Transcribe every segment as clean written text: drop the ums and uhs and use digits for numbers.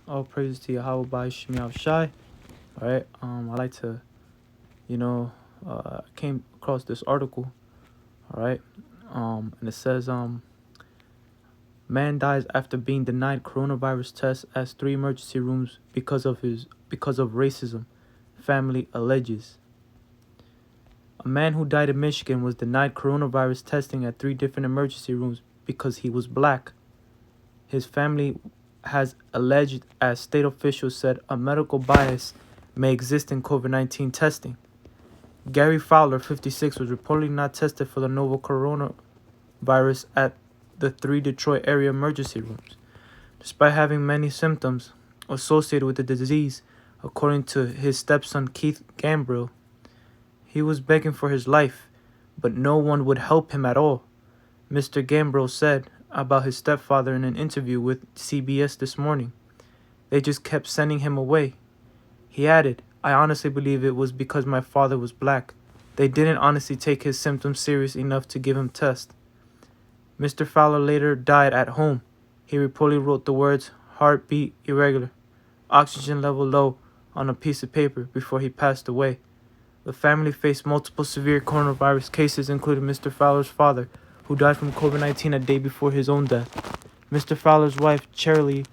All praise to Yahweh by Shemi Shai. All right. I like to, came across this article. All right. And it says, man dies after being denied coronavirus test as 3 emergency rooms because of racism. Family alleges. A man who died in Michigan was denied coronavirus testing at 3 different emergency rooms because he was black. His family has alleged, as state officials said, a medical bias may exist in COVID-19 testing. Gary Fowler, 56, was reportedly not tested for the novel coronavirus at the 3 Detroit area emergency rooms, despite having many symptoms associated with the disease, according to his stepson Keith Gambrill. He was begging for his life, but no one would help him at all, Mr. Gambrill said about his stepfather in an interview with CBS this morning. They just kept sending him away. He added, I honestly believe it was because my father was black. They didn't honestly take his symptoms serious enough to give him tests. Mr. Fowler later died at home. He reportedly wrote the words, heartbeat irregular, oxygen level low, on a piece of paper before he passed away. The family faced multiple severe coronavirus cases, including Mr. Fowler's father, who died from COVID-19 a day before his own death. Mr. Fowler's wife, Charlie,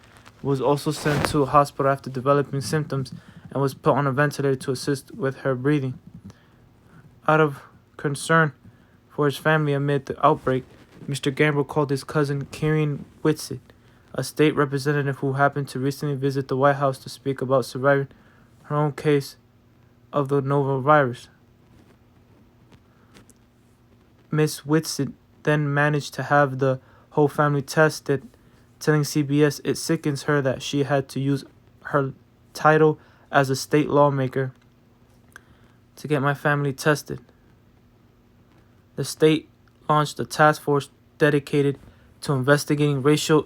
was also sent to a hospital after developing symptoms and was put on a ventilator to assist with her breathing. Out of concern for his family amid the outbreak, Mr. Gamble called his cousin Kieran Whitsitt, a state representative who happened to recently visit the White House to speak about surviving her own case of the novel virus. Miss Whitsitt then managed to have the whole family tested, telling CBS it sickens her that she had to use her title as a state lawmaker to get my family tested. The state launched a task force dedicated to investigating racial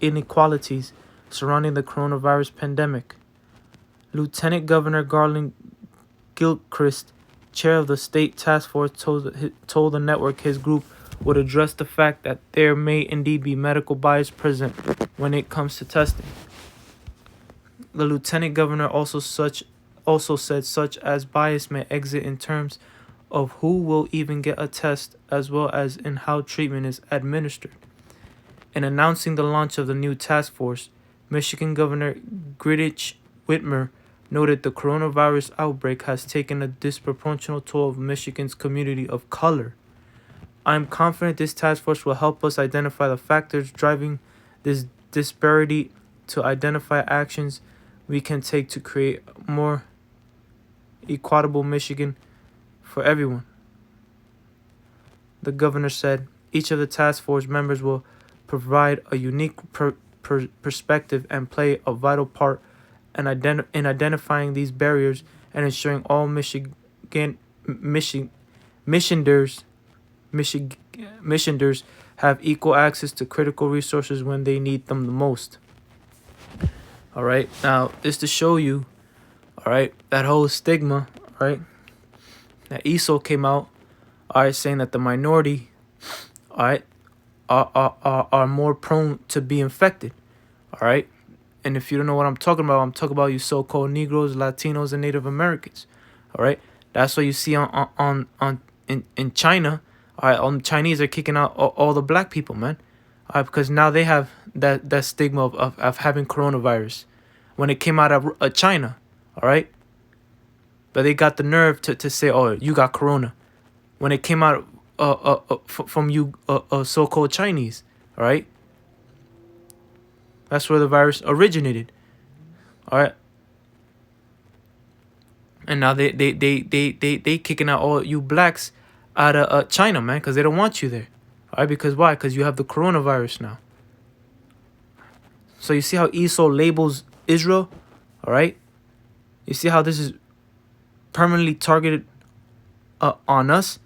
inequalities surrounding the coronavirus pandemic. Lieutenant Governor Garland Gilchrist, chair of the state task force, told the network his group would address the fact that there may indeed be medical bias present when it comes to testing. The lieutenant governor also said such as bias may exist in terms of who will even get a test, as well as in how treatment is administered. In announcing the launch of the new task force, Michigan Governor Greenwich Whitmer noted the coronavirus outbreak has taken a disproportionate toll of Michigan's community of color. I am confident this task force will help us identify the factors driving this disparity, to identify actions we can take to create a more equitable Michigan for everyone. The governor said each of the task force members will provide a unique perspective and play a vital part in identifying these barriers and ensuring all Michiganders have equal access to critical resources when they need them the most. All right, now this to show you, all right, that whole stigma, all right, that ESO came out, all right, saying that the minority, all right, are more prone to be infected, all right. And if you don't know what I'm talking about you so-called Negroes, Latinos, and Native Americans, all right. That's what you see in China. All right, all the Chinese are kicking out all the black people, man. All right, because now they have that stigma of having coronavirus when it came out of China, all right? But they got the nerve to say, oh, you got corona, when it came out from you so-called Chinese, all right? That's where the virus originated, all right? And now they kicking out all you blacks out of China, man, because they don't want you there. All right, because why? Because you have the coronavirus now. So you see how ESO labels Israel, all right? You see how this is permanently targeted on us.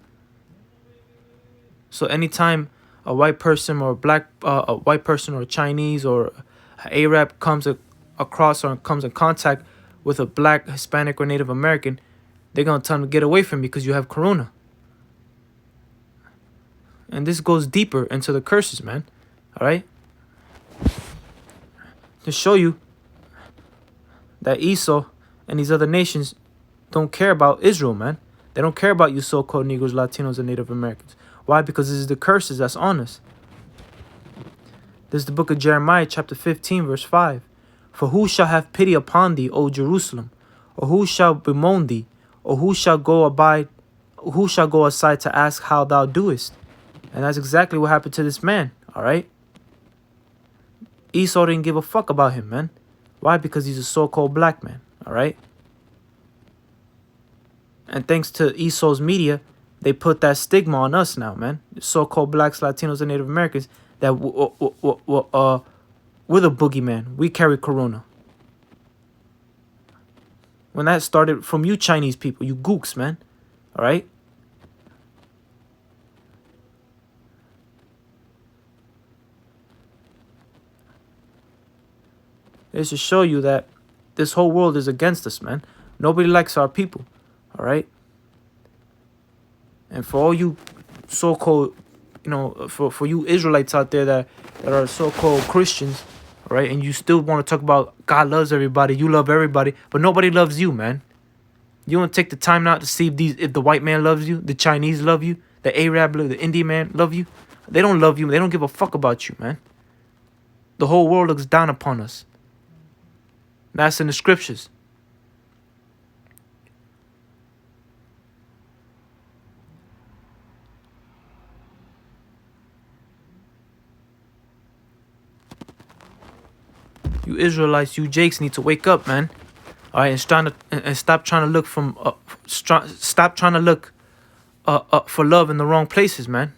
So anytime a white person or a white person or a Chinese or an Arab comes across or comes in contact with a black, Hispanic, or Native American, they're gonna tell them to get away from you because you have corona. And this goes deeper into the curses, man. All right? To show you that Esau and these other nations don't care about Israel, man. They don't care about you so-called Negroes, Latinos, and Native Americans. Why? Because this is the curses that's on us. This is the book of Jeremiah, chapter 15, verse 5. For who shall have pity upon thee, O Jerusalem? Or who shall bemoan thee? Or who shall go aside to ask how thou doest? And that's exactly what happened to this man, all right? Esau didn't give a fuck about him, man. Why? Because he's a so-called black man, all right? And thanks to Esau's media, they put that stigma on us now, man. So-called blacks, Latinos, and Native Americans, that we're the boogeyman. We carry corona. When that started from you Chinese people, you gooks, man. All right? It's to show you that this whole world is against us, man. Nobody likes our people. All right? And for all you so-called, for you Israelites out there that are so-called Christians, all right, and you still want to talk about God loves everybody, you love everybody, but nobody loves you, man. You want to take the time out to see if the white man loves you, the Chinese love you, the Arab, the Indian man love you. They don't love you. They don't give a fuck about you, man. The whole world looks down upon us. That's in the scriptures. You Israelites, you Jakes need to wake up, man. All right, and stop trying to look stop trying to look for love in the wrong places, man.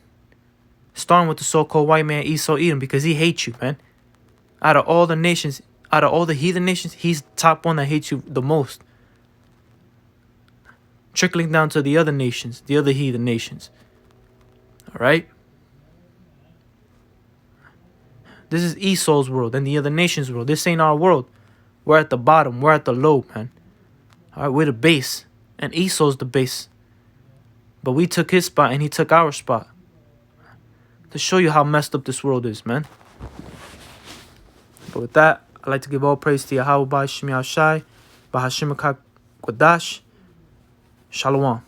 Starting with the so-called white man Esau Edom, because he hates you, man. Out of all the nations, out of all the heathen nations, he's the top one that hates you the most. Trickling down to the other nations, the other heathen nations. All right? This is Esau's world and the other nations' world. This ain't our world. We're at the bottom. We're at the low, man. All right, we're the base. And Esau's the base. But we took his spot and he took our spot. To show you how messed up this world is, man. But with that, I'd like to give all praise to Yahweh Shai, Bahashim Quadash. Shalom.